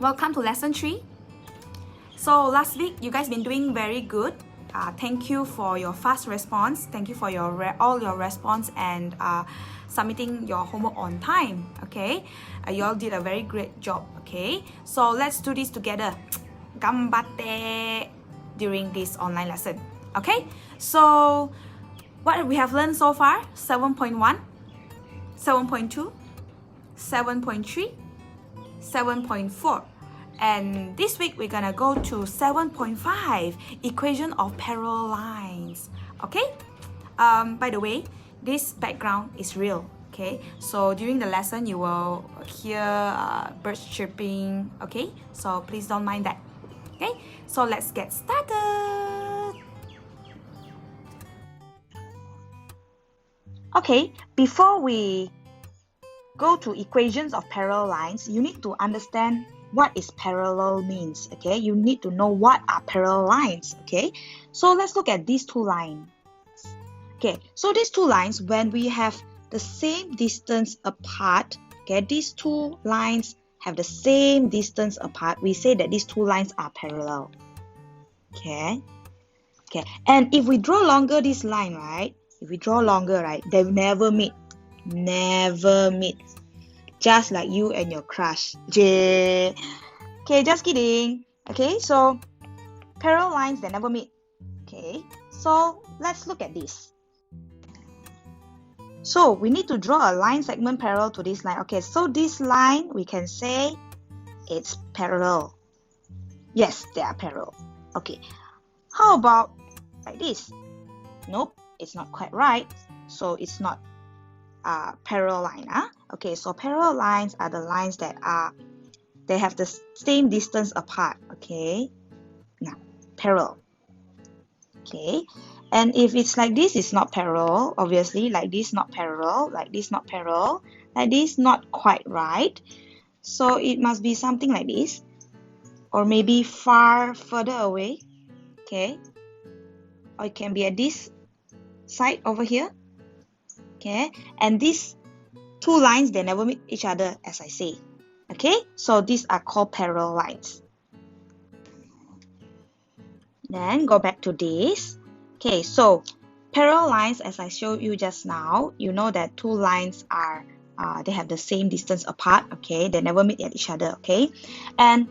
Welcome to lesson 3. So last week you guys been doing very good. Thank you for your fast response. Thank you for your all your response and submitting your homework on time. Okay, you all did a very great job. Okay, so let's do this together. Ganbatte during this online lesson. Okay, so what we have learned so far: 7.1, 7.2, 7.3, 7.4. And this week we're gonna go to 7.5, equation of parallel lines. Okay, by the way, this background is real. Okay, so during the lesson you will hear birds chirping. Okay, so please don't mind that. Okay, so let's get started. Okay, before we go to equations of parallel lines, you need to understand what is parallel means. Okay, you need to know what are parallel lines. Okay, so let's look at these two lines. Okay, so these two lines, when we have the same distance apart, okay, these two lines have the same distance apart, we say that these two lines are parallel. Okay, and if we draw longer this line, right, if we draw longer, right, they never meet. Just like you and your crush. Okay, just kidding. Okay, so parallel lines, they never meet. Okay, so let's look at this. So we need to draw a line segment parallel to this line. Okay, so this line, we can say it's parallel. Yes, they are parallel. Okay, how about like this? Nope, it's not quite right. So it's not parallel line. Okay, so parallel lines are the lines that they have the same distance apart. Okay, now parallel. Okay, and if it's like this, it's not parallel. Obviously, like this not parallel, like this not parallel, like this not quite right. So it must be something like this, or maybe further away. Okay, or it can be at this side over here. Okay, and these two lines, they never meet each other, as I say. Okay, so these are called parallel lines. Then go back to this. Okay, so parallel lines, as I showed you just now, you know that two lines are they have the same distance apart. Okay, they never meet at each other. Okay, and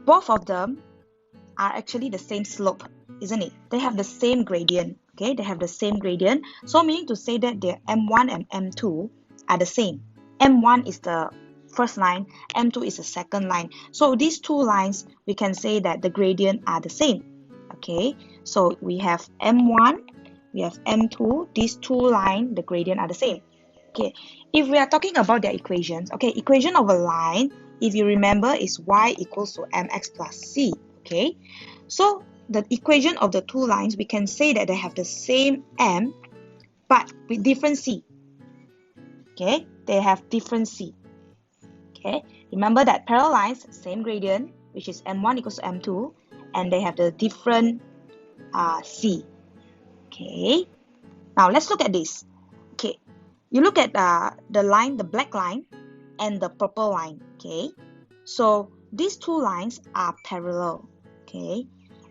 both of them are actually the same slope, isn't it? They have the same gradient. Okay, they have the same gradient. So meaning to say that their M1 and M2 are the same. M1 is the first line, M2 is the second line. So these two lines, we can say that the gradient are the same. Okay, so we have M1, we have M2. These two lines, the gradient are the same. Okay, if we are talking about their equations, okay, equation of a line, if you remember, is y equals to mx plus c. Okay, so the equation of the two lines, we can say that they have the same m, but with different c. Okay, they have different c. Okay, remember that parallel lines, same gradient, which is m1 equals to m2, and they have the different c. Okay, now let's look at this. Okay, you look at the line, the black line, and the purple line. Okay, so these two lines are parallel. Okay,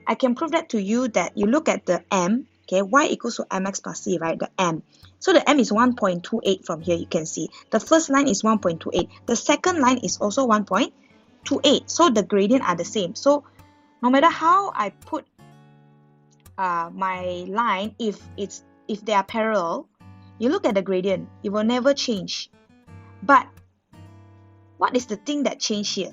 I can prove that to you that you look at the m, okay, y equals to mx plus c, right, the m. So the m is 1.28 from here, you can see. The first line is 1.28. The second line is also 1.28. So the gradient are the same. So no matter how I put my line, if they are parallel, you look at the gradient, it will never change. But what is the thing that changed here?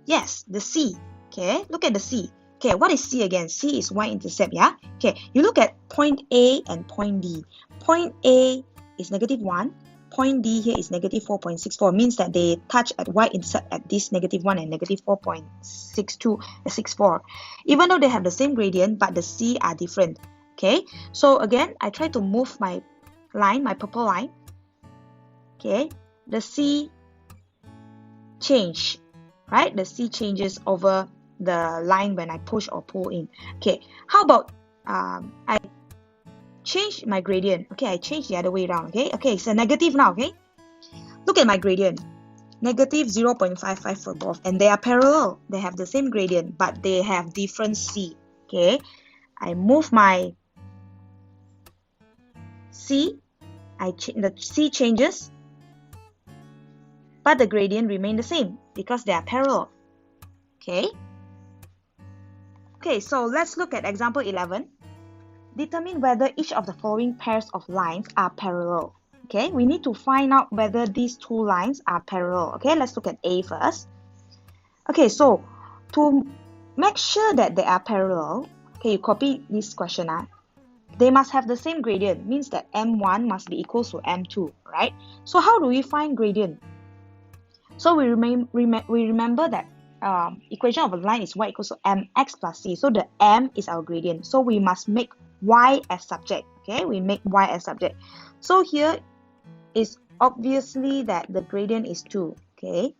Yes, the c. Okay, look at the C. Okay, what is C again? C is y-intercept, yeah? Okay, you look at point A and point D. Point A is -1. Point D here is -4.64. Means that they touch at y-intercept at this -1 and -4.64. Even though they have the same gradient, but the C are different. Okay, so again, I try to move my line, my purple line. Okay, the C change, right? The C changes over the line when I push or pull in. Okay, how about I change my gradient. Okay, I change the other way around. Okay, it's a negative now. Okay, look at my gradient. negative 0.55 for both, and they are parallel. They have the same gradient, but they have different C. Okay, I move my C, the C changes, but the gradient remain the same because they are parallel. Okay. Okay, so let's look at example 11. Determine whether each of the following pairs of lines are parallel. Okay, we need to find out whether these two lines are parallel. Okay, let's look at A first. Okay, so to make sure that they are parallel, okay, you copy this question. They must have the same gradient, means that M1 must be equal to M2, right? So how do we find gradient? So we remember that equation of a line is y equals to mx plus c. So the m is our gradient. So we must make y as subject. Okay, we make y as subject. So here is obviously that the gradient is 2. Okay,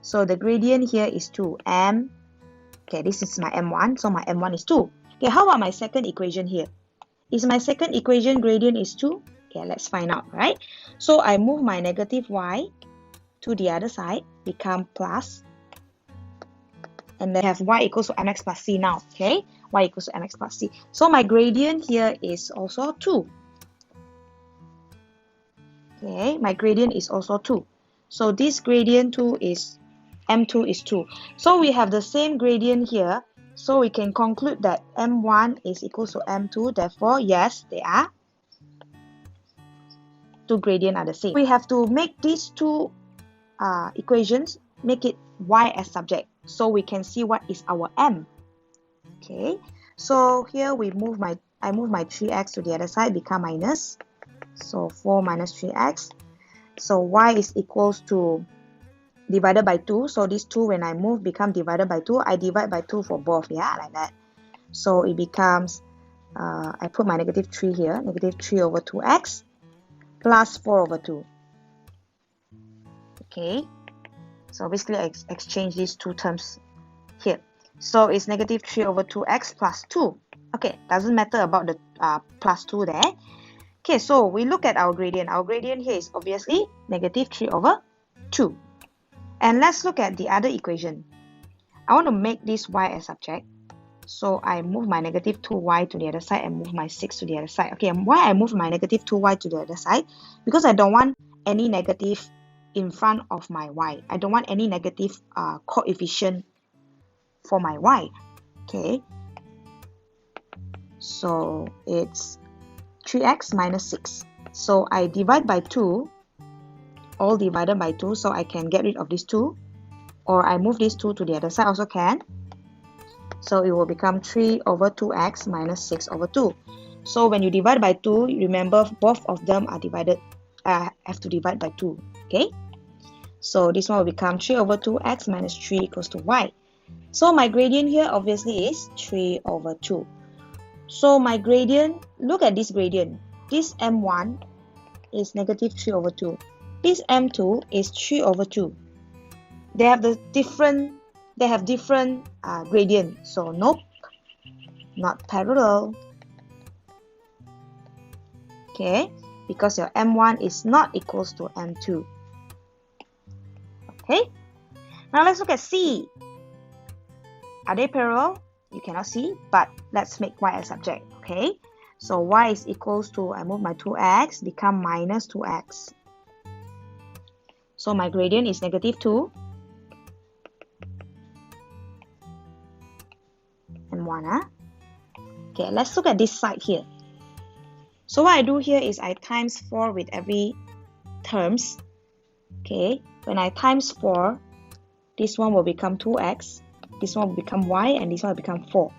so the gradient here is 2. Okay, this is my m1. So my m1 is 2. Okay, how about my second equation here? Is my second equation gradient is 2? Okay, let's find out, right? So I move my negative y to the other side, become plus, and then have y equals to mx plus c now. Okay, y equals to mx plus c. So my gradient here is also 2. Okay, my gradient is also 2. So this gradient 2 is m2 is 2. So we have the same gradient here. So we can conclude that m1 is equal to m2. Therefore, yes, they are. Two gradients are the same. We have to make these two equations, make it y as subject, so we can see what is our m. Okay, so here we I move my 3x to the other side, become minus. So 4 minus 3x. So y is equals to divided by 2. So this 2 when I move become divided by 2. I divide by 2 for both, yeah, like that. So it becomes, I put my negative 3 here, negative 3 over 2x plus 4 over 2. Okay, so basically I exchange these two terms here. So it's negative 3 over 2x plus 2. Okay, doesn't matter about the plus 2 there. Okay, so we look at our gradient. Our gradient here is obviously negative 3 over 2. And let's look at the other equation. I want to make this y as subject. So I move my negative 2y to the other side and move my 6 to the other side. Okay, and why I move my negative 2y to the other side? Because I don't want any negative in front of my y. I don't want any negative coefficient for my y. Okay, so it's 3x minus 6. So I divide by 2, all divided by 2, so I can get rid of this 2, or I move this 2 to the other side also can. So it will become 3 over 2x minus 6 over 2. So when you divide by 2, remember both of them are divided, have to divide by 2. Okay, so this one will become 3 over 2x minus 3 equals to y. So my gradient here obviously is 3 over 2. So my gradient, look at this gradient. This m1 is negative 3 over 2. This m2 is 3 over 2. They have different gradient. So nope, not parallel. Okay, because your m1 is not equals to m2. Okay, now let's look at C. Are they parallel? You cannot see, but let's make y as subject. Okay, so y is equals to, I move my 2x, become minus 2x. So my gradient is negative 2 and 1. Okay, let's look at this side here. So what I do here is I times 4 with every terms. Okay, when I times 4, this one will become 2x, this one will become y, and this one will become 4.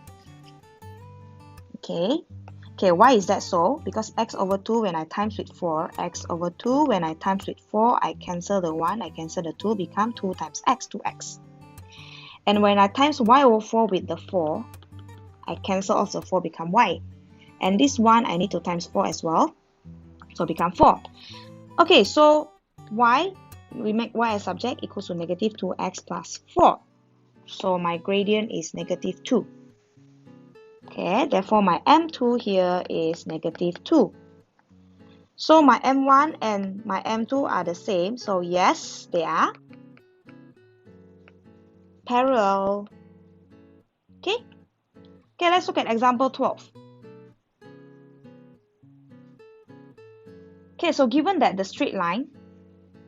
Okay, why is that so? Because x over 2 when I times with 4, x over 2 when I times with 4, I cancel the 1, I cancel the 2, become 2 times x, 2x. And when I times y over 4 with the 4, I cancel off the 4, become y. And this one I need to times 4 as well, so become 4. Okay, so y, we make y as subject, equals to negative 2x plus 4. So my gradient is negative 2. Okay, therefore my m2 here is negative 2. So my m1 and my m2 are the same. So yes, they are. parallel. Okay? Okay, let's look at example 12. Okay, so given that the straight line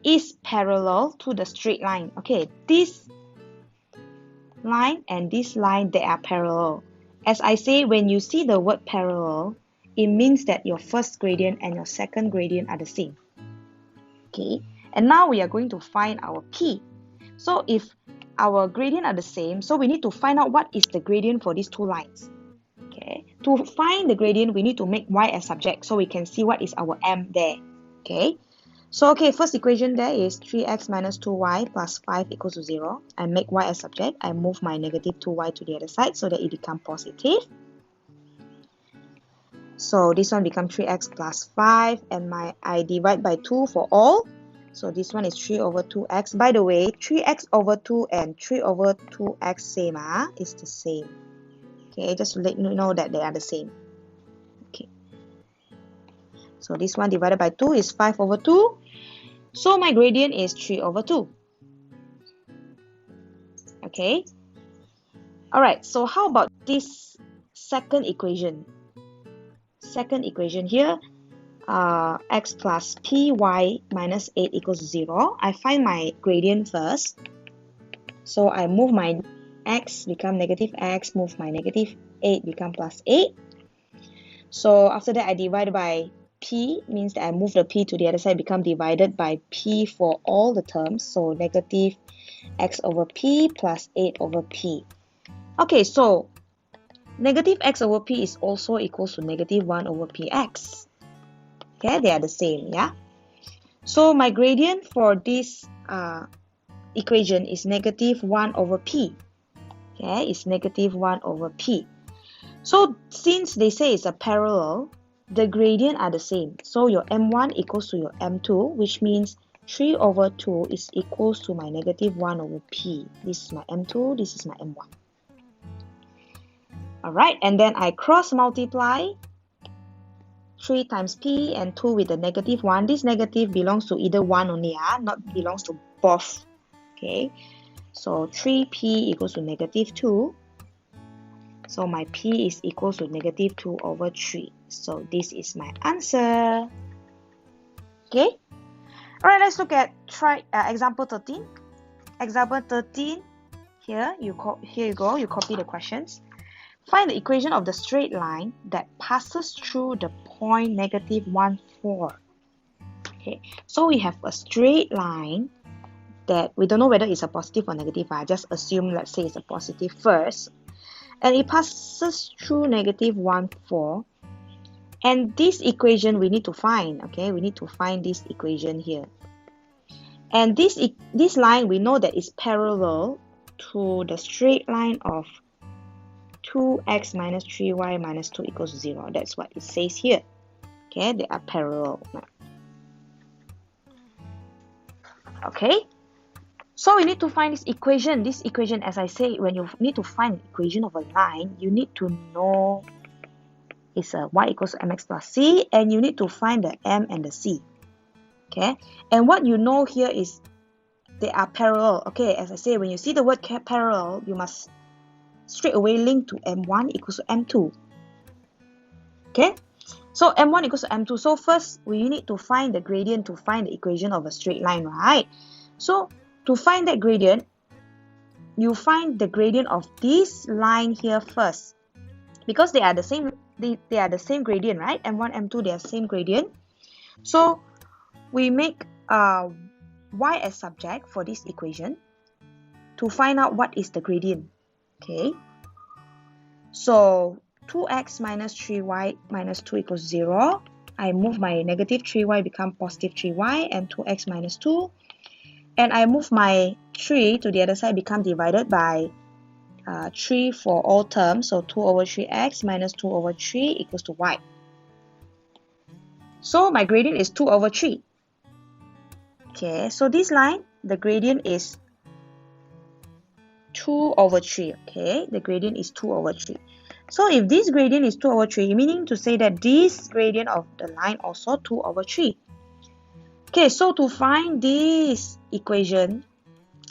is parallel to the straight line, okay, this line and this line, they are parallel. As I say, when you see the word parallel, it means that your first gradient and your second gradient are the same. Okay, and now we are going to find our P. So if our gradient are the same, so we need to find out what is the gradient for these two lines. Okay, to find the gradient, we need to make y as subject so we can see what is our m there. Okay, so okay, first equation there is 3x minus 2y plus 5 equals to 0. I make y as subject. I move my negative 2y to the other side so that it becomes positive. So this one becomes 3x plus 5, and I divide by 2 for all. So this one is 3 over 2x. By the way, 3x over 2 and 3 over 2x same, it's the same. Okay, just to let you know that they are the same. Okay. So this one divided by 2 is 5 over 2. So my gradient is 3 over 2. Okay. Alright, so how about this second equation? Second equation here, x plus py minus 8 equals 0. I find my gradient first. So I move my x become negative x, move my negative 8 become plus 8. So after that I divide by p, means that I move the p to the other side, become divided by p for all the terms. So negative x over p plus 8 over p. Okay, so negative x over p is also equals to negative 1 over px. Okay, they are the same, yeah? So my gradient for this equation is negative 1 over p. Okay, it's negative 1 over p. So since they say it's a parallel, the gradient are the same. So your m1 equals to your m2, which means 3 over 2 is equals to my negative 1 over p. This is my m2, this is my m1. Alright, and then I cross multiply 3 times p and 2 with the negative 1. This negative belongs to either one only, not belongs to both. Okay, so 3p equals to negative 2. So my p is equals to negative 2 over 3. So this is my answer. Okay. Alright, let's look at example 13. Example 13, here you go, you copy the questions. Find the equation of the straight line that passes through the point negative 1, 4. Okay, so we have a straight line that we don't know whether it's a positive or negative. I just assume, let's say it's a positive first. And it passes through negative 1, 4. And this equation we need to find, okay? We need to find this equation here. And this line, we know that is parallel to the straight line of 2x minus 3y minus 2 equals 0. That's what it says here. Okay, they are parallel. Okay, so we need to find this equation. This equation, as I say, when you need to find the equation of a line, you need to know it's a y equals to mx plus c, and you need to find the m and the c. Okay, and what you know here is they are parallel. Okay, as I say, when you see the word parallel, you must straight away link to m1 equals to m2. Okay, so m1 equals to m2. So first we need to find the gradient to find the equation of a straight line, right? So to find that gradient, you find the gradient of this line here first, because they are the same. They are the same gradient, right? m1, m2, they are same gradient. So we make y as subject for this equation to find out what is the gradient. Okay, so 2x minus 3y minus 2 equals 0. I move my negative 3y become positive 3y and 2x minus 2. And I move my 3 to the other side, become divided by 3 for all terms. So 2 over 3x minus 2 over 3 equals to y. So my gradient is 2 over 3. Okay, so this line, the gradient is 2 over 3. Okay, the gradient is 2 over 3. So if this gradient is 2 over 3, meaning to say that this gradient of the line also 2 over 3. Okay, so to find this equation,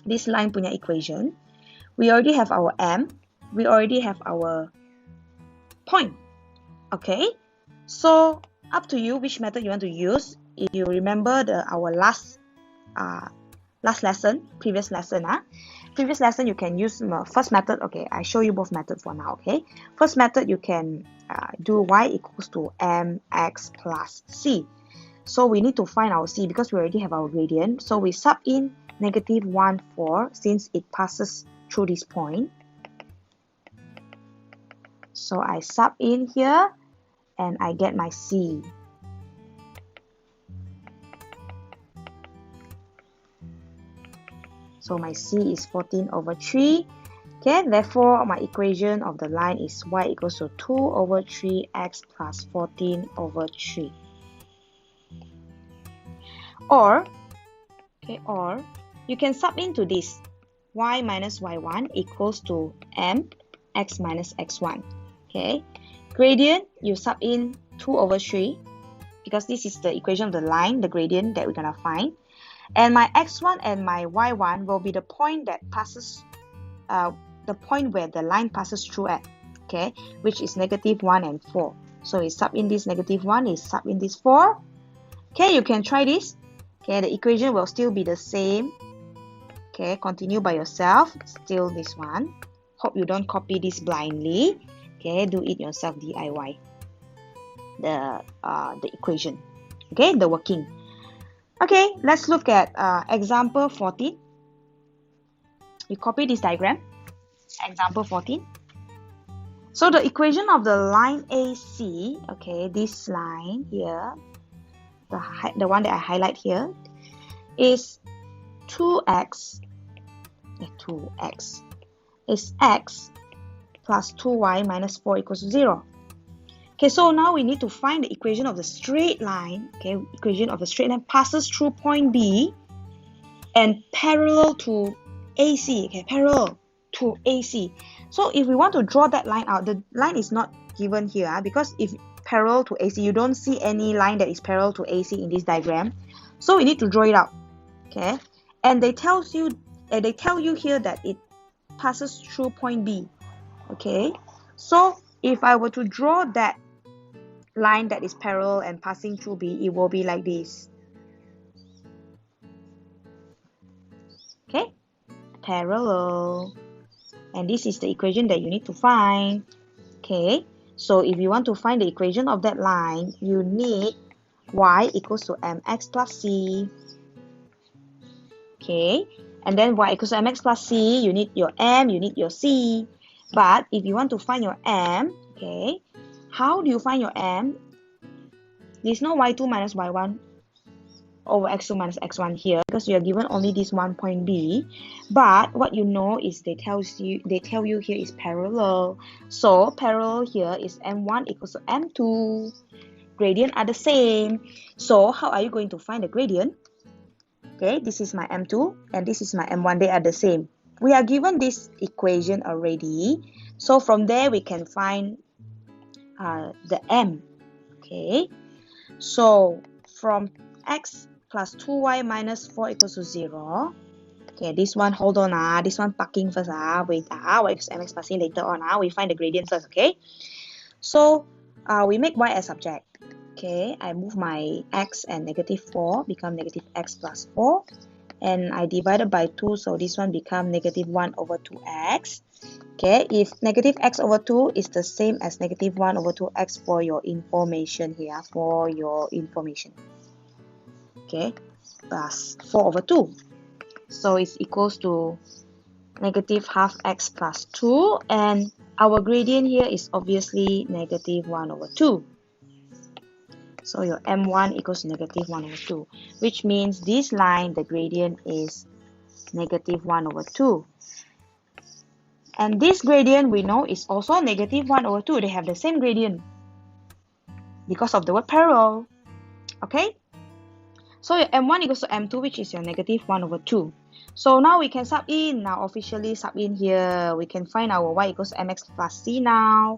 this line punya equation, We already have our M. We already have our point. Okay, so up to you which method you want to use. If you remember our last lesson, previous lesson, you can use first method. Okay, I show you both methods for now. Okay, first method you can do y equals to mx plus c. So we need to find our c because we already have our gradient. So we sub in negative 1, 4 since it passes through this point. So I sub in here and I get my c. So my c is 14 over 3. Okay, therefore my equation of the line is y equals to 2 over 3x plus 14 over 3. Or you can sub into this. Y minus y1 equals to mx minus x1. Okay, gradient, you sub in 2 over 3 because this is the equation of the line, the gradient that we're going to find. And my x1 and my y1 will be the point that passes, the point where the line passes through at, okay, which is negative 1 and 4. So you sub in this negative 1, you sub in this 4. Okay, you can try this. Okay, the equation will still be the same. Okay, continue by yourself. Still this one. Hope you don't copy this blindly. Okay, do it yourself DIY. The equation. Okay, the working. Okay, let's look at example 14. You copy this diagram. Example 14. So the equation of the line AC, okay, this line here, the one that I highlight here, is 2x is x plus 2y minus 4 equals to 0. Okay, so now we need to find the equation of the straight line. Okay, equation of the straight line passes through point B and parallel to AC. Okay, parallel to AC. So if we want to draw that line out, the line is not given here because if parallel to AC, you don't see any line that is parallel to AC in this diagram. So we need to draw it out. Okay, and they tell you here that it passes through point B. Okay, so if I were to draw that line that is parallel and passing through B, it will be like this. Okay, parallel, and this is the equation that you need to find. Okay, so if you want to find the equation of that line, you need y equals to mx plus c. Okay, and then y equals to mx plus c, you need your m, you need your c. But if you want to find your m, okay, how do you find your m? There's no y2 minus y1 over x2 minus x1 here because you are given only this one point B. But what you know is they tell you here is parallel. So parallel here is m1 equals to m2. Gradient are the same. So how are you going to find the gradient? Okay, this is my m2 and this is my m1. They are the same. We are given this equation already. So from there we can find the m. Okay, so from x plus 2y minus 4 equals to 0. Okay, this one, hold on, this one parking first, wait, y equals mx plus c later on, we find the gradient first, okay? So we make y as subject. Okay, I move my x and negative 4 become negative x plus 4, and I divided by 2, so this one become negative 1 over 2x. Okay, if negative x over 2 is the same as negative 1 over 2x for your information here, okay, plus 4 over 2. So it's equals to negative half x plus 2, and our gradient here is obviously negative 1 over 2. So your m1 equals negative 1 over 2, which means this line, the gradient is negative 1 over 2. And this gradient we know is also negative 1 over 2. They have the same gradient because of the word parallel. Okay? So your m1 equals to m2, which is your negative 1 over 2. So now we can sub in. Now officially sub in here. We can find our y equals to mx plus c now.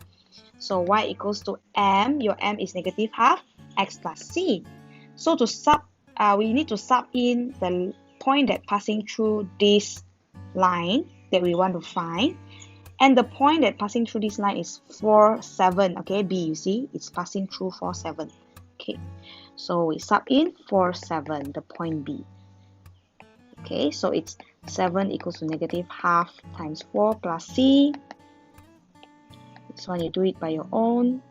So y equals to m. Your m is negative half x plus c. So to sub, we need to sub in the point that passing through this line, that we want to find. And the point that passing through this line is 4, 7. Okay, B, you see, it's passing through 4, 7. Okay, so we sub in 4, 7, the point B. Okay, so it's 7 equals to negative half times 4 plus C. This one you do it by your own.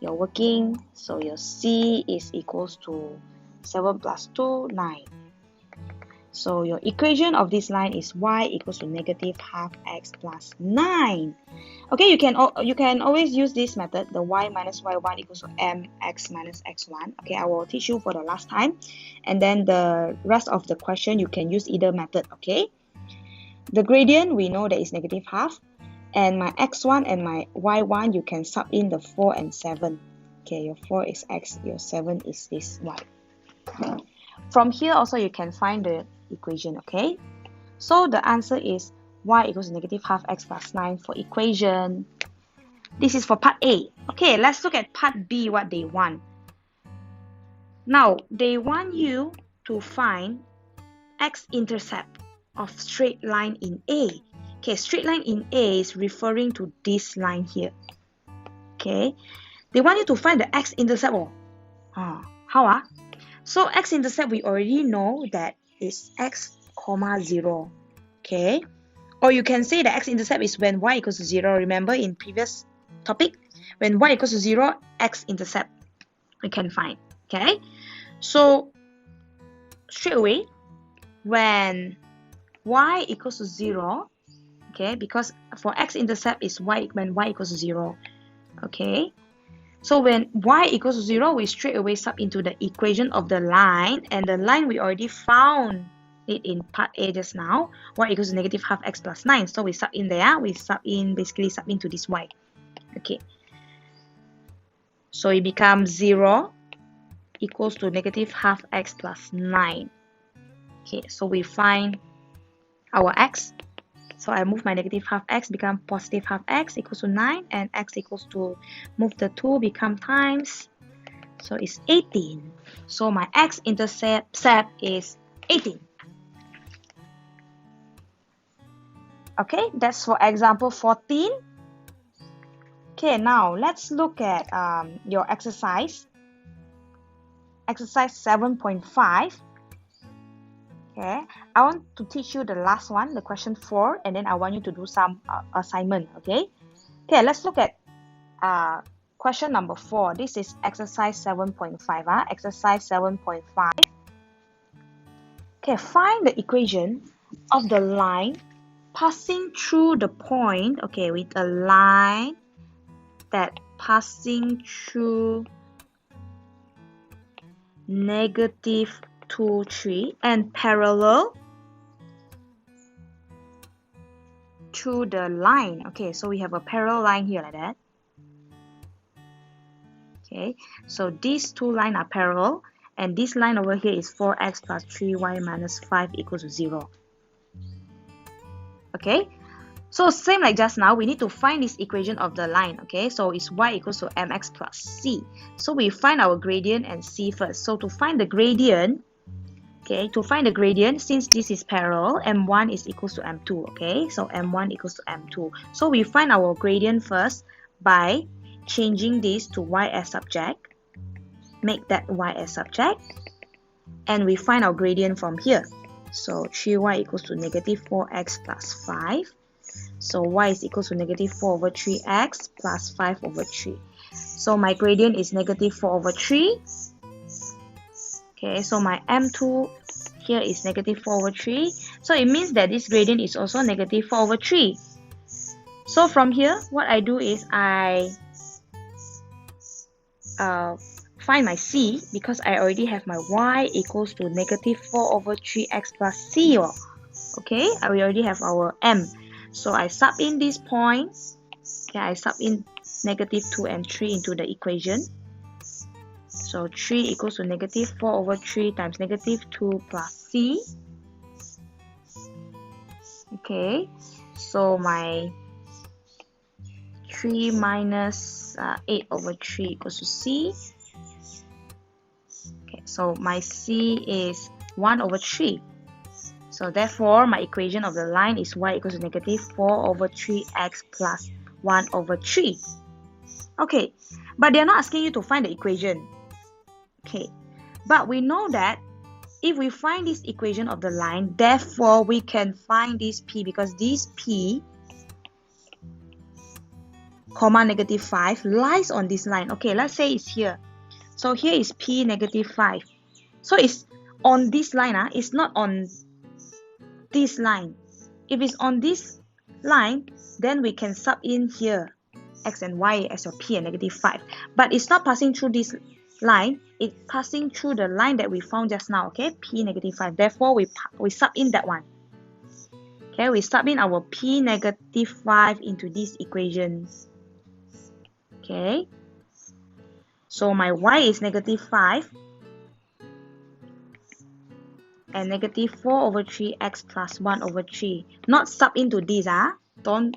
You're working, so your C is equals to 7 plus 2, 9. So your equation of this line is y equals to negative half x plus 9. Okay, you can always use this method, the y minus y1 equals to mx minus x1. Okay, I will teach you for the last time. And then the rest of the question, you can use either method, okay? The gradient, we know that is negative half. And my x1 and my y1, you can sub in the 4 and 7. Okay, your 4 is x, your 7 is this y. From here also you can find the equation, okay? So the answer is y equals to negative half x plus 9 for equation. This is for part A. Okay, let's look at part B, what they want. Now, they want you to find x-intercept of straight line in A. Okay, straight line in A is referring to this line here. Okay, they want you to find the x-intercept. How? So x-intercept, we already know that is x, 0. Okay, or you can say the x-intercept is when y equals to 0. Remember in previous topic, when y equals to 0, x-intercept we can find. Okay, so straight away, when y equals to 0, okay, because for x-intercept is when y equals to 0. Okay, so when y equals to 0, we straight away sub into the equation of the line, and the line we already found it in part A just now, y equals to negative half x plus 9. So we sub in there, basically sub into this y. Okay, so it becomes 0 equals to negative half x plus 9. Okay, so we find our x. So I move my negative half x, become positive half x equals to 9, and x equals to, move the 2, become times, so it's 18. So my x-intercept is 18. Okay, that's for example 14. Okay, now let's look at your exercise. Exercise 7.5. Okay, I want to teach you the last one, the question 4, and then I want you to do some assignment. Okay, let's look at question number 4. This is exercise 7.5. Exercise 7.5. Okay, find the equation of the line passing through the point. Okay, with a line that passing through negative 2, 3 and parallel to the line. Okay, so we have a parallel line here like that. Okay, so these two lines are parallel, and this line over here is 4x plus 3y minus 5 equals to 0. Okay, so same like just now, we need to find this equation of the line. Okay, so it's y equals to mx plus c. So we find our gradient and c first. So to find the gradient, since this is parallel, m1 is equals to m2. Okay, so m1 equals to m2. So we find our gradient first by changing this to y as subject. Make that y as subject. And we find our gradient from here. So 3y equals to negative 4x plus 5. So y is equals to negative 4 over 3x plus 5 over 3. So my gradient is negative 4 over 3. Okay, so my m2 here is negative 4 over 3. So it means that this gradient is also negative 4 over 3. So from here, what I do is I find my c, because I already have my y equals to negative 4 over 3x plus c. Okay, we already have our m. So I sub in these points. Okay, I sub in negative 2 and 3 into the equation. So 3 equals to negative 4 over 3 times negative 2 plus c. Okay, so my 3 minus 8 over 3 equals to c. Okay, so my c is 1 over 3. So therefore, my equation of the line is y equals to negative 4 over 3x plus 1 over 3. Okay, but they're not asking you to find the equation. Okay, but we know that if we find this equation of the line, therefore we can find this p, because this p, comma negative 5 lies on this line. Okay, let's say it's here. So here is p negative 5. So it's on this line, it's not on this line. If it's on this line, then we can sub in here x and y as your p and negative 5. But it's not passing through this line, it's passing through the line that we found just now, okay, p negative 5. Therefore, we sub in that one. Okay, we sub in our p negative 5 into these equations. Okay, so my y is negative 5 and negative 4 over 3x plus 1 over 3. Not sub into this, don't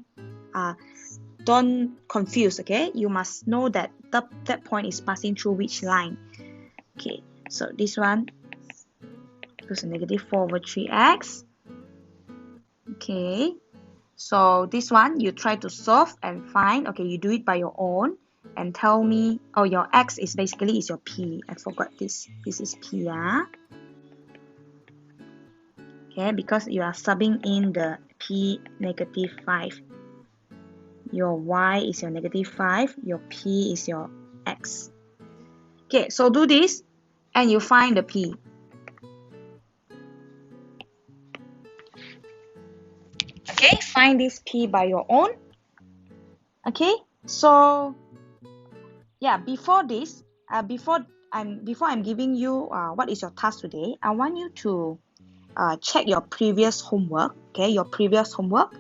confuse, okay? You must know that that point is passing through which line. Okay, so this one goes to negative 4 over 3x. Okay, so this one you try to solve and find. Okay, you do it by your own and tell me. Oh, your x is basically is your p. I forgot this. This is p, Okay, because you are subbing in the p negative 5. Your y is your negative 5. Your p is your x. Okay, so do this and you find the p. Okay, find this p by your own. Okay, so yeah, before this, before I'm giving you what is your task today, I want you to check your previous homework. Okay, your previous homework.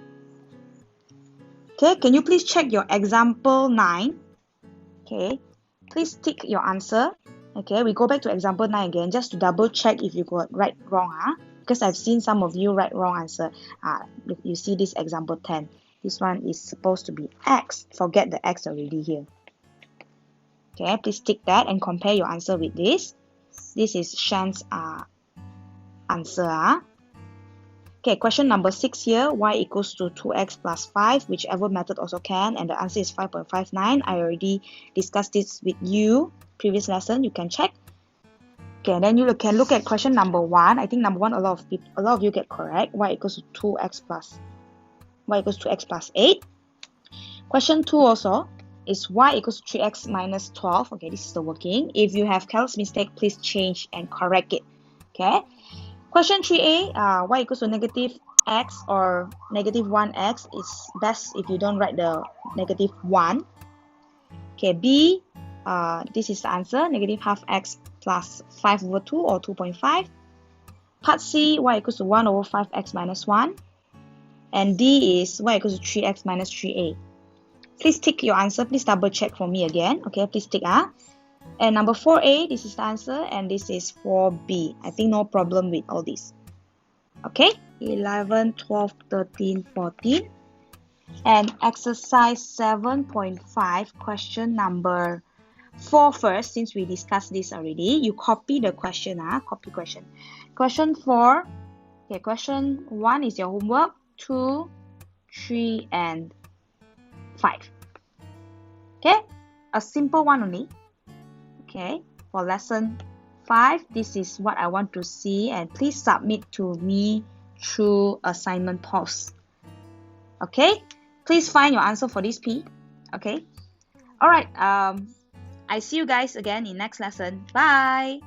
Okay, can you please check your example 9? Okay, please tick your answer. Okay, we go back to example 9 again just to double check if you got right wrong. Because I've seen some of you write wrong answer. You see this example 10. This one is supposed to be x. Forget the x already here. Okay, please tick that and compare your answer with this. This is Shan's answer. Okay, question number 6 here. Y equals to 2x plus 5, whichever method also can. And the answer is 5.59. I already discussed this with you previous lesson. You can check. Okay, then you can look at question number 1. I think number 1 a lot of you get correct. Y equals to 2x plus 8. Question 2 also is y equals to 3x minus 12. Okay, this is the working. If you have careless mistake, please change and correct it. Okay. Question 3a, y equals to negative x or negative 1x is best if you don't write the negative 1. Okay, b, this is the answer, negative half x plus 5 over 2 or 2.5. Part C, y equals to 1 over 5x minus 1. And D is y equals to 3x minus 3a. Please tick your answer. Please double check for me again. Okay, please tick. And number 4a, this is the answer. And this is 4b. I think no problem with all this. Okay, 11, 12, 13, 14. And exercise 7.5, question number 4 first, since we discussed this already. You copy the question, copy question. Question 4, okay, question 1 is your homework, 2, 3, and 5. Okay, a simple one only. Okay, for lesson 5, this is what I want to see, and please submit to me through assignment post. Okay, please find your answer for this P. Okay, alright, I see you guys again in next lesson. Bye.